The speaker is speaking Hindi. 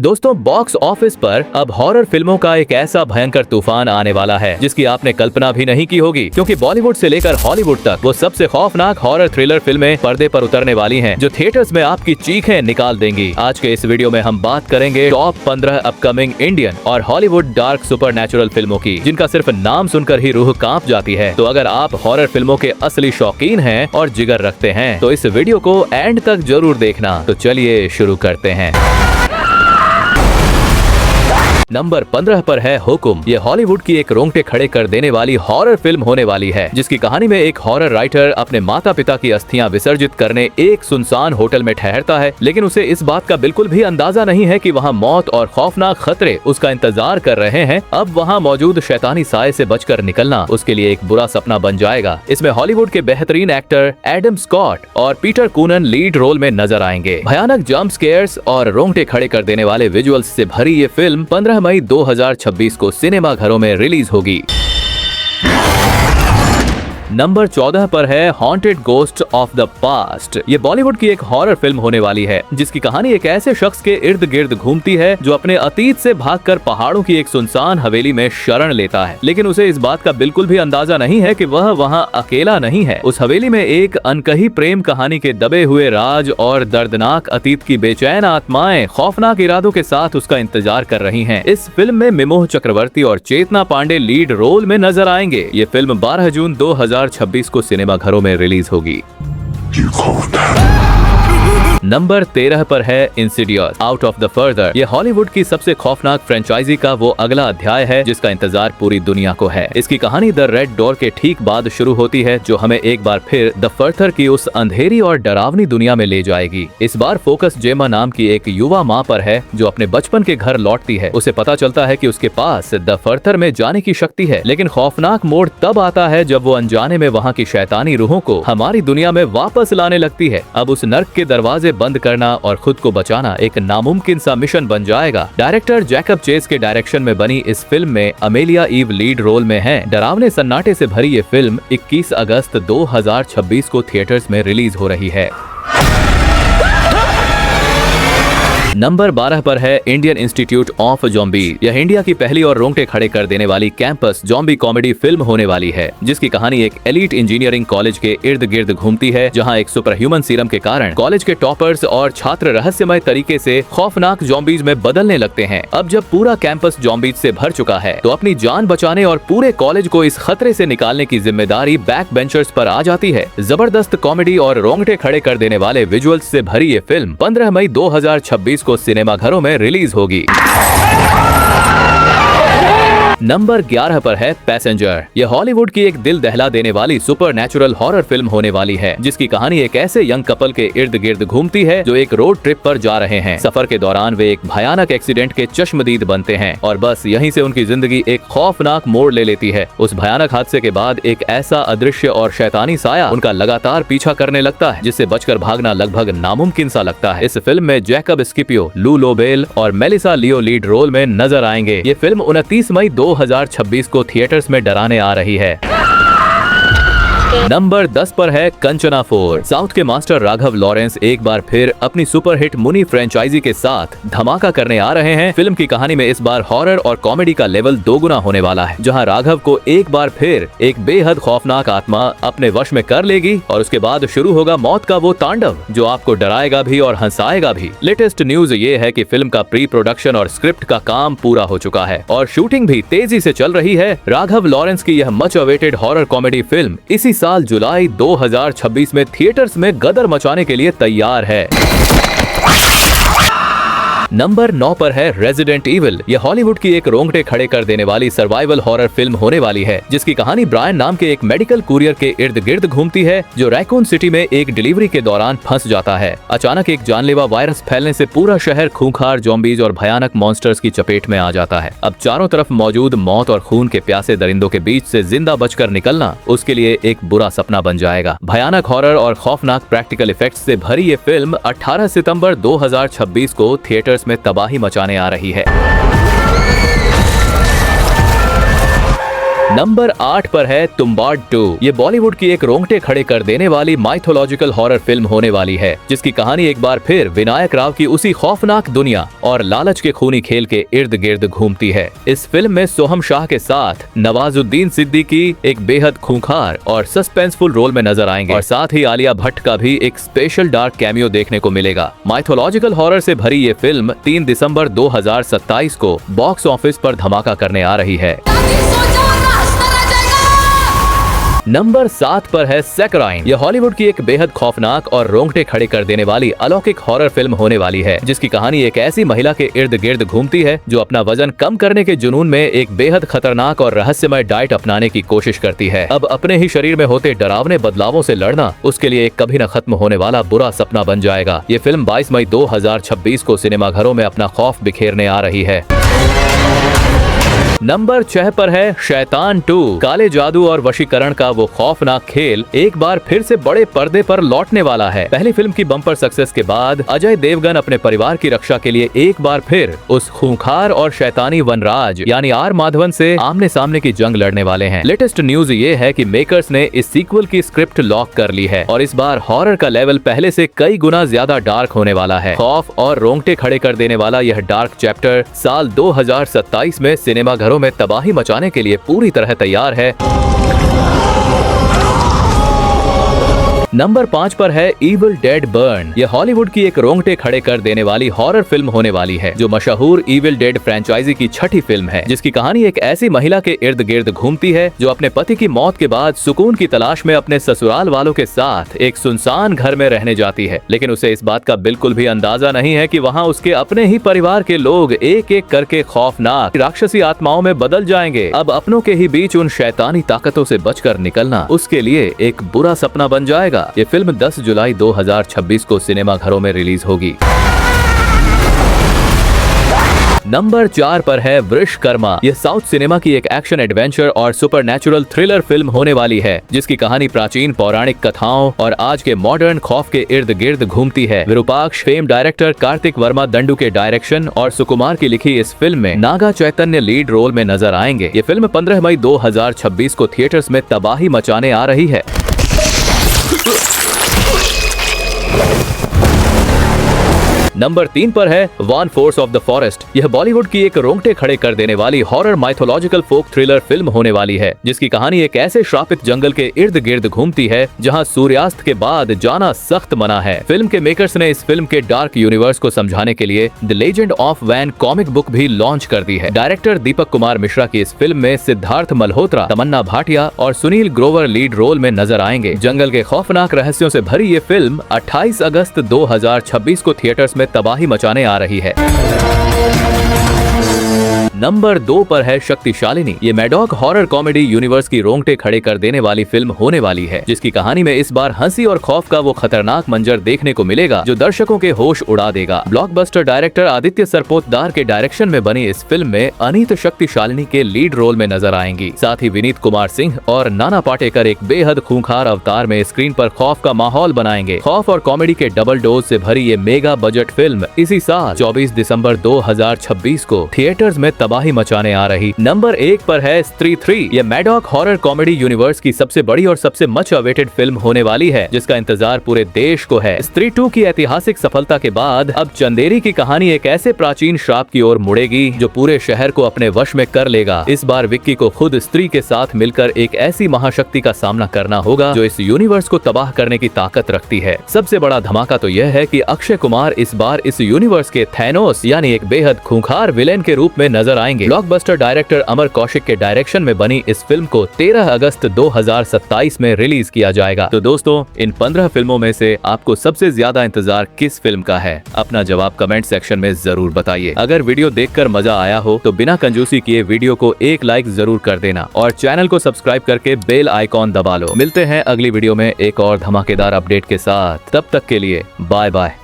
दोस्तों, बॉक्स ऑफिस पर अब हॉरर फिल्मों का एक ऐसा भयंकर तूफान आने वाला है जिसकी आपने कल्पना भी नहीं की होगी, क्योंकि बॉलीवुड से लेकर हॉलीवुड तक वो सबसे खौफनाक हॉरर थ्रिलर फिल्में पर्दे पर उतरने वाली हैं, जो थिएटर्स में आपकी चीखें निकाल देंगी। आज के इस वीडियो में हम बात करेंगे टॉप 15 अपकमिंग इंडियन और हॉलीवुड डार्क सुपरनैचुरल फिल्मों की, जिनका सिर्फ नाम सुनकर ही रूह कांप जाती है। तो अगर आप हॉरर फिल्मों के असली शौकीन हैं और जिगर रखते हैं तो इस वीडियो को एंड तक जरूर देखना। तो चलिए शुरू करते हैं। नंबर 15 पर है हुकुम। ये हॉलीवुड की एक रोंगटे खड़े कर देने वाली हॉरर फिल्म होने वाली है, जिसकी कहानी में एक हॉरर राइटर अपने माता पिता की अस्थियां विसर्जित करने एक सुनसान होटल में ठहरता है, लेकिन उसे इस बात का बिल्कुल भी अंदाजा नहीं है कि वहां मौत और खौफनाक खतरे उसका इंतजार कर रहे हैं। अब वहां मौजूद शैतानी साए से बचकर निकलना उसके लिए एक बुरा सपना बन जाएगा। इसमें हॉलीवुड के बेहतरीन एक्टर एडम स्कॉट और पीटर कूनन लीड रोल में नजर आएंगे। भयानक जंप स्केयर्स और रोंगटे खड़े कर देने वाले विजुअल्स से भरी ये फिल्म 15 मई 2026 को सिनेमा घरों में रिलीज होगी। नंबर 14 पर है haunted ghost of the past. ये बॉलीवुड की एक हॉरर फिल्म होने वाली है, जिसकी कहानी एक ऐसे शख्स के इर्द गिर्द घूमती है जो अपने अतीत से भागकर पहाड़ों की एक सुनसान हवेली में शरण लेता है, लेकिन उसे इस बात का बिल्कुल भी अंदाजा नहीं है कि वह वहां अकेला नहीं है। उस हवेली में एक अनकही प्रेम कहानी के दबे हुए राज और दर्दनाक अतीत की बेचैन आत्माएं खौफनाक इरादों के साथ उसका इंतजार कर रही हैं। इस फिल्म में मिमोह चक्रवर्ती और चेतना पांडे लीड रोल में नजर आएंगे। ये फिल्म 12 जून 2026 को सिनेमा घरों में रिलीज होगी। नंबर 13 पर है Insidious out of the further. ये हॉलीवुड की सबसे खौफनाक फ्रेंचाइजी का वो अगला अध्याय है जिसका इंतजार पूरी दुनिया को है। इसकी कहानी द रेड डोर के ठीक बाद शुरू होती है, जो हमें एक बार फिर द फर्थर की उस अंधेरी और डरावनी दुनिया में ले जाएगी। इस बार फोकस जेमा नाम की एक युवा माँ पर है जो अपने बचपन के घर लौटती है। उसे पता चलता है कि उसके पास द फर्थर में जाने की शक्ति है, लेकिन खौफनाक मोड़ तब आता है जब वो अनजाने में वहाँ की शैतानी रूहों को हमारी दुनिया में वापस लाने लगती है। अब उस नर्क के दरवाजे बंद करना और खुद को बचाना एक नामुमकिन सा मिशन बन जाएगा। डायरेक्टर जैकब चेज के डायरेक्शन में बनी इस फिल्म में अमेलिया ईव लीड रोल में है। डरावने सन्नाटे से भरी ये फिल्म 21 अगस्त 2026 को थिएटर्स में रिलीज हो रही है। नंबर 12 पर है इंडियन इंस्टीट्यूट ऑफ ज़ॉम्बी। यह इंडिया की पहली और रोंगटे खड़े कर देने वाली कैंपस ज़ॉम्बी कॉमेडी फिल्म होने वाली है, जिसकी कहानी एक एलीट इंजीनियरिंग कॉलेज के इर्द गिर्द घूमती है, जहां एक सुपर ह्यूमन सीरम के कारण कॉलेज के टॉपर्स और छात्र रहस्यमय तरीके से खौफनाक ज़ॉम्बीज में बदलने लगते हैं। अब जब पूरा कैंपस ज़ॉम्बीज से भर चुका है तो अपनी जान बचाने और पूरे कॉलेज को इस खतरे से निकालने की जिम्मेदारी बैक बेंचर्स पर आ जाती है। जबरदस्त कॉमेडी और रोंगटे खड़े कर देने वाले विजुअल्स से भरी ये फिल्म 15 मई 2026 को सिनेमा घरों में रिलीज होगी। नंबर 11 पर है पैसेंजर। यह हॉलीवुड की एक दिल दहला देने वाली सुपरनैचुरल हॉरर फिल्म होने वाली है, जिसकी कहानी एक ऐसे यंग कपल के इर्द गिर्द घूमती है जो एक रोड ट्रिप पर जा रहे हैं। सफर के दौरान वे एक भयानक एक्सीडेंट के चश्मदीद बनते हैं और बस यहीं से उनकी जिंदगी एक खौफनाक मोड़ ले लेती है। उस भयानक हादसे के बाद एक ऐसा अदृश्य और शैतानी साया उनका लगातार पीछा करने लगता है, जिससे बचकर भागना लगभग नामुमकिन सा लगता है। इस फिल्म में जैकब स्किपियो, लू लोबेल और मेलिसा लियो लीड रोल में नजर आएंगे। ये फिल्म 29 मई 2026 को थिएटर्स में डराने आ रही है। नंबर 10 पर है कंचना 4। साउथ के मास्टर राघव लॉरेंस एक बार फिर अपनी सुपरहिट मुनी फ्रेंचाइजी के साथ धमाका करने आ रहे हैं। फिल्म की कहानी में इस बार हॉरर और कॉमेडी का लेवल दोगुना होने वाला है, जहां राघव को एक बार फिर एक बेहद खौफनाक आत्मा अपने वश में कर लेगी और उसके बाद शुरू होगा मौत का वो तांडव जो आपको डराएगा भी और हंसाएगा भी। लेटेस्ट न्यूज ये है कि फिल्म का प्री प्रोडक्शन और स्क्रिप्ट का काम पूरा हो चुका है और शूटिंग भी तेजी से चल रही है। राघव लॉरेंस की यह much awaited horror comedy film इसी साल जुलाई 2026 में थिएटर्स में गदर मचाने के लिए तैयार है। नंबर 9 पर है रेजिडेंट इविल। यह हॉलीवुड की एक रोंगटे खड़े कर देने वाली सर्वाइवल हॉरर फिल्म होने वाली है, जिसकी कहानी ब्रायन नाम के एक मेडिकल कुरियर के इर्द गिर्द घूमती है, जो रैकून सिटी में एक डिलीवरी के दौरान फंस जाता है। अचानक एक जानलेवा वायरस फैलने से पूरा शहर खूंखार ज़ॉम्बीज और भयानक मॉन्स्टर्स की चपेट में आ जाता है। अब चारों तरफ मौजूद मौत और खून के प्यासे दरिंदों के बीच से जिंदा बचकर निकलना उसके लिए एक बुरा सपना बन जाएगा। भयानक हॉरर और खौफनाक प्रैक्टिकल इफेक्ट्स से भरी ये फिल्म 18 सितंबर 2026 को थिएटर्स में तबाही मचाने आ रही है। नंबर 8 पर है तुम्बाड 2। ये बॉलीवुड की एक रोंगटे खड़े कर देने वाली माइथोलॉजिकल हॉरर फिल्म होने वाली है, जिसकी कहानी एक बार फिर विनायक राव की उसी खौफनाक दुनिया और लालच के खूनी खेल के इर्द गिर्द घूमती है। इस फिल्म में सोहम शाह के साथ नवाजुद्दीन सिद्दीकी एक बेहद खूंखार और सस्पेंसफुल रोल में नजर आएंगे और साथ ही आलिया भट्ट का भी एक स्पेशल डार्क कैमियो देखने को मिलेगा। माइथोलॉजिकल हॉरर से भरी ये फिल्म 3 दिसंबर 2027 को बॉक्स ऑफिस पर धमाका करने आ रही है। नंबर 7 पर है सैकराइन। यह हॉलीवुड की एक बेहद खौफनाक और रोंगटे खड़े कर देने वाली अलौकिक हॉरर फिल्म होने वाली है, जिसकी कहानी एक ऐसी महिला के इर्द गिर्द घूमती है जो अपना वजन कम करने के जुनून में एक बेहद खतरनाक और रहस्यमय डाइट अपनाने की कोशिश करती है। अब अपने ही शरीर में होते डरावने बदलावों से लड़ना उसके लिए एक कभी न खत्म होने वाला बुरा सपना बन जाएगा। ये फिल्म 22 मई 2026 को सिनेमाघरों में अपना खौफ बिखेरने आ रही है। नंबर 6 पर है शैतान 2। काले जादू और वशीकरण का वो खौफनाक खेल एक बार फिर से बड़े पर्दे पर लौटने वाला है। पहली फिल्म की बम्पर सक्सेस के बाद अजय देवगन अपने परिवार की रक्षा के लिए एक बार फिर उस खूंखार और शैतानी वनराज यानी आर माधवन से आमने सामने की जंग लड़ने वाले हैं। लेटेस्ट न्यूज ये है कि मेकर्स ने इस सीक्वल की स्क्रिप्ट लॉक कर ली है और इस बार हॉरर का लेवल पहले से कई गुना ज्यादा डार्क होने वाला है। खौफ और रोंगटे खड़े कर देने वाला यह डार्क चैप्टर साल 2027 में सिनेमाघरों में तबाही मचाने के लिए पूरी तरह तैयार है। नंबर 5 पर है इविल डेड बर्न। यह हॉलीवुड की एक रोंगटे खड़े कर देने वाली हॉरर फिल्म होने वाली है, जो मशहूर इविल डेड फ्रेंचाइजी की छठी फिल्म है, जिसकी कहानी एक ऐसी महिला के इर्द गिर्द घूमती है जो अपने पति की मौत के बाद सुकून की तलाश में अपने ससुराल वालों के साथ एक सुनसान घर में रहने जाती है। लेकिन उसे इस बात का बिल्कुल भी अंदाजा नहीं है कि वहाँ उसके अपने ही परिवार के लोग एक एक करके खौफनाक राक्षसी आत्माओं में बदल जाएंगे। अब अपनों के ही बीच उन शैतानी ताकतों से बचकर निकलना उसके लिए एक बुरा सपना बन जाएगा। ये फिल्म 10 जुलाई 2026 को सिनेमाघरों में रिलीज होगी। नंबर 4 पर है विश्वकर्मा। यह साउथ सिनेमा की एक एक्शन एडवेंचर और सुपरनैचुरल थ्रिलर फिल्म होने वाली है, जिसकी कहानी प्राचीन पौराणिक कथाओं और आज के मॉडर्न खौफ के इर्द गिर्द घूमती है। विरूपाक्ष फेम डायरेक्टर कार्तिक वर्मा दंडू के डायरेक्शन और सुकुमार की लिखी इस फिल्म में नागा चैतन्य लीड रोल में नजर आएंगे। ये फिल्म 15 मई 2026 को थिएटर्स में तबाही मचाने आ रही है। नंबर 3 पर है one force of the forest. यह बॉलीवुड की एक रोंगटे खड़े कर देने वाली हॉरर माइथोलॉजिकल फोक थ्रिलर फिल्म होने वाली है, जिसकी कहानी एक ऐसे श्रापित जंगल के इर्द गिर्द घूमती है जहां सूर्यास्त के बाद जाना सख्त मना है। फिल्म के मेकर्स ने इस फिल्म के डार्क यूनिवर्स को समझाने के लिए द लेजेंड ऑफ वैन कॉमिक बुक भी लॉन्च कर दी है। डायरेक्टर दीपक कुमार मिश्रा की इस फिल्म में सिद्धार्थ मल्होत्रा, तमन्ना भाटिया और सुनील ग्रोवर लीड रोल में नजर आएंगे। जंगल के खौफनाक रहस्यों से भरी ये फिल्म 28 अगस्त 2026 को थिएटर्स में तबाही मचाने आ रही है। नंबर 2 पर है शक्तिशालिनी। ये मैडॉक हॉरर कॉमेडी यूनिवर्स की रोंगटे खड़े कर देने वाली फिल्म होने वाली है, जिसकी कहानी में इस बार हंसी और खौफ का वो खतरनाक मंजर देखने को मिलेगा जो दर्शकों के होश उड़ा देगा। ब्लॉकबस्टर डायरेक्टर आदित्य सरपोतदार के डायरेक्शन में बनी इस फिल्म में अनीत शक्तिशालिनी के लीड रोल में नजर आएंगी। साथ ही विनीत कुमार सिंह और नाना पाटेकर एक बेहद खूंखार अवतार में स्क्रीन पर खौफ का माहौल बनाएंगे। खौफ और कॉमेडी के डबल डोज से भरी ये मेगा बजट फिल्म इसी साल 24 दिसंबर 2026 को थिएटर्स में तबाही मचाने आ रही। नंबर 1 पर है स्त्री 3। यह मैडॉक हॉरर कॉमेडी यूनिवर्स की सबसे बड़ी और सबसे मच अवेटेड फिल्म होने वाली है, जिसका इंतजार पूरे देश को है। स्त्री 2 की ऐतिहासिक सफलता के बाद अब चंदेरी की कहानी एक ऐसे प्राचीन श्राप की ओर मुड़ेगी जो पूरे शहर को अपने वश में कर लेगा। इस बार विक्की को खुद स्त्री के साथ मिलकर एक ऐसी महाशक्ति का सामना करना होगा जो इस यूनिवर्स को तबाह करने की ताकत रखती है। सबसे बड़ा धमाका तो यह है कि अक्षय कुमार इस बार इस यूनिवर्स के थैनोस यानी एक बेहद खूंखार विलेन के रूप में नजर आएंगे। ब्लॉकबस्टर डायरेक्टर अमर कौशिक के डायरेक्शन में बनी इस फिल्म को 13 अगस्त 2027 में रिलीज किया जाएगा। तो दोस्तों, इन 15 फिल्मों में से आपको सबसे ज्यादा इंतजार किस फिल्म का है? अपना जवाब कमेंट सेक्शन में जरूर बताइए। अगर वीडियो देखकर मजा आया हो तो बिना कंजूसी किए वीडियो को एक लाइक जरूर कर देना और चैनल को सब्सक्राइब करके बेल आइकॉन दबा लो। मिलते हैं अगली वीडियो में एक और धमाकेदार अपडेट के साथ। तब तक के लिए बाय बाय।